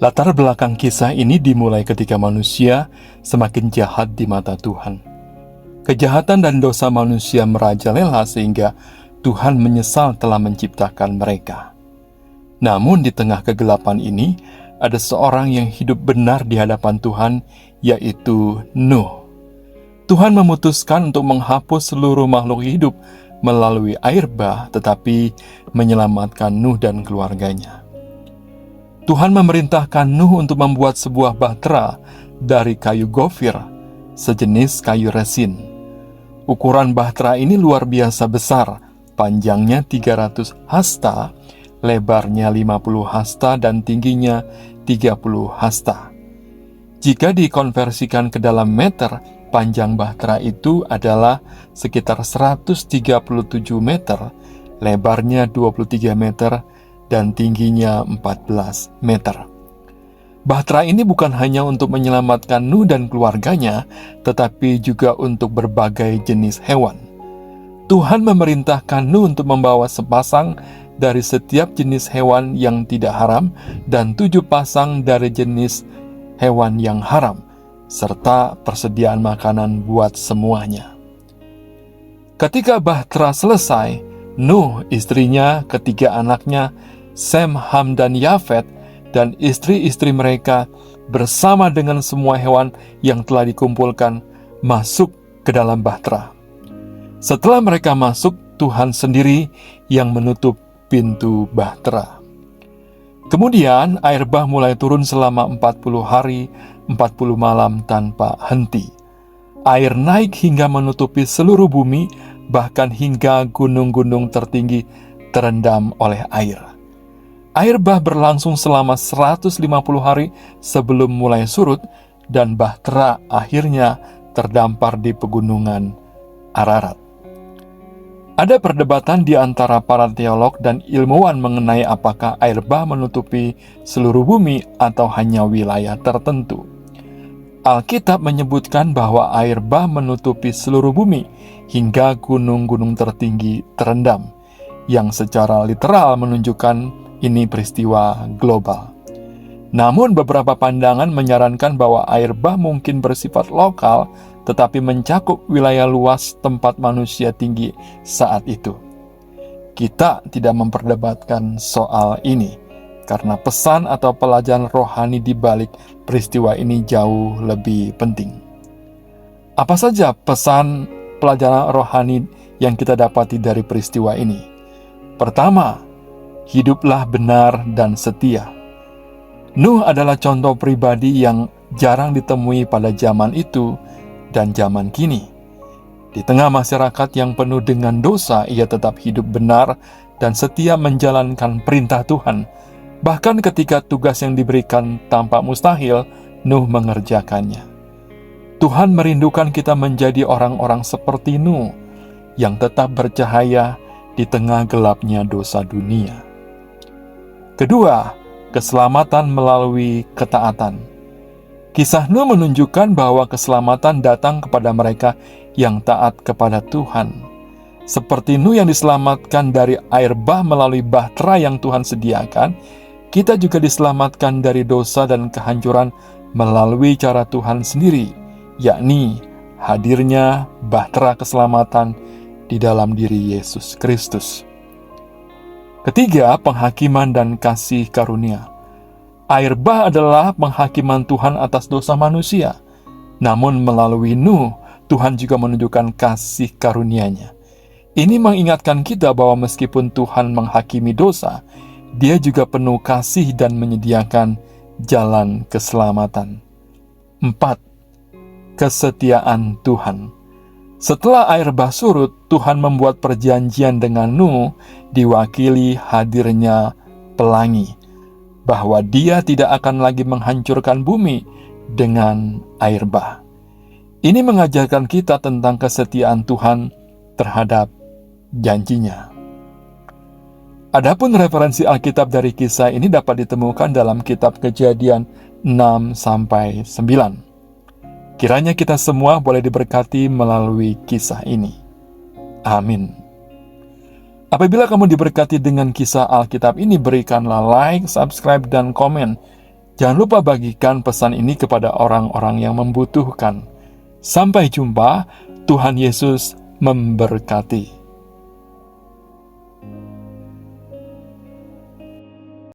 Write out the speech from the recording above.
Latar belakang kisah ini dimulai ketika manusia semakin jahat di mata Tuhan. Kejahatan dan dosa manusia merajalela sehingga Tuhan menyesal telah menciptakan mereka. Namun di tengah kegelapan ini, ada seorang yang hidup benar di hadapan Tuhan, yaitu Nuh. Tuhan memutuskan untuk menghapus seluruh makhluk hidup melalui air bah, tetapi menyelamatkan Nuh dan keluarganya. Tuhan memerintahkan Nuh untuk membuat sebuah bahtera dari kayu gofir, sejenis kayu resin. Ukuran bahtera ini luar biasa besar, panjangnya 300 hasta, lebarnya 50 hasta, dan tingginya 30 hasta. Jika dikonversikan ke dalam meter, panjang bahtera itu adalah sekitar 137 meter, lebarnya 23 meter, dan tingginya 14 meter. Bahtera ini bukan hanya untuk menyelamatkan Nuh dan keluarganya, tetapi juga untuk berbagai jenis hewan. Tuhan memerintahkan Nuh untuk membawa sepasang dari setiap jenis hewan yang tidak haram dan 7 pasang dari jenis hewan yang haram, serta persediaan makanan buat semuanya. Ketika bahtera selesai, Nuh, istrinya, ketiga anaknya, Sem, Ham, dan Yafet, dan istri-istri mereka bersama dengan semua hewan yang telah dikumpulkan masuk ke dalam bahtera. Setelah mereka masuk, Tuhan sendiri yang menutup pintu bahtera. Kemudian air bah mulai turun selama 40 hari, 40 malam tanpa henti. Air naik hingga menutupi seluruh bumi, bahkan hingga gunung-gunung tertinggi terendam oleh air. Air bah berlangsung selama 150 hari sebelum mulai surut, dan bahtera akhirnya terdampar di pegunungan Ararat. Ada perdebatan di antara para teolog dan ilmuwan mengenai apakah air bah menutupi seluruh bumi atau hanya wilayah tertentu. Alkitab menyebutkan bahwa air bah menutupi seluruh bumi hingga gunung-gunung tertinggi terendam, yang secara literal menunjukkan ini peristiwa global. Namun beberapa pandangan menyarankan bahwa air bah mungkin bersifat lokal, tetapi mencakup wilayah luas tempat manusia tinggi saat itu. Kita tidak memperdebatkan soal ini, karena pesan atau pelajaran rohani di balik peristiwa ini jauh lebih penting. Apa saja pesan pelajaran rohani yang kita dapati dari peristiwa ini? Pertama, hiduplah benar dan setia. Nuh adalah contoh pribadi yang jarang ditemui pada zaman itu dan zaman kini. Di tengah masyarakat yang penuh dengan dosa, ia tetap hidup benar dan setia menjalankan perintah Tuhan. Bahkan ketika tugas yang diberikan tampak mustahil, Nuh mengerjakannya. Tuhan merindukan kita menjadi orang-orang seperti Nuh, yang tetap bercahaya di tengah gelapnya dosa dunia. Kedua, keselamatan melalui ketaatan. Kisah Nuh menunjukkan bahwa keselamatan datang kepada mereka yang taat kepada Tuhan. Seperti Nuh yang diselamatkan dari air bah melalui bahtera yang Tuhan sediakan, kita juga diselamatkan dari dosa dan kehancuran melalui cara Tuhan sendiri, yakni hadirnya bahtera keselamatan di dalam diri Yesus Kristus. Ketiga, penghakiman dan kasih karunia. Air bah adalah penghakiman Tuhan atas dosa manusia. Namun melalui Nuh, Tuhan juga menunjukkan kasih karunia-Nya. Ini mengingatkan kita bahwa meskipun Tuhan menghakimi dosa, Dia juga penuh kasih dan menyediakan jalan keselamatan. 4. Kesetiaan Tuhan. Setelah air bah surut, Tuhan membuat perjanjian dengan Nuh, diwakili hadirnya pelangi, bahwa Dia tidak akan lagi menghancurkan bumi dengan air bah. Ini mengajarkan kita tentang kesetiaan Tuhan terhadap janjinya. Adapun referensi Alkitab dari kisah ini dapat ditemukan dalam kitab Kejadian 6-9. Kiranya kita semua boleh diberkati melalui kisah ini. Amin. Apabila kamu diberkati dengan kisah Alkitab ini, berikanlah like, subscribe, dan komen Jangan lupa bagikan pesan ini kepada orang-orang yang membutuhkan. Sampai jumpa, Tuhan Yesus memberkati.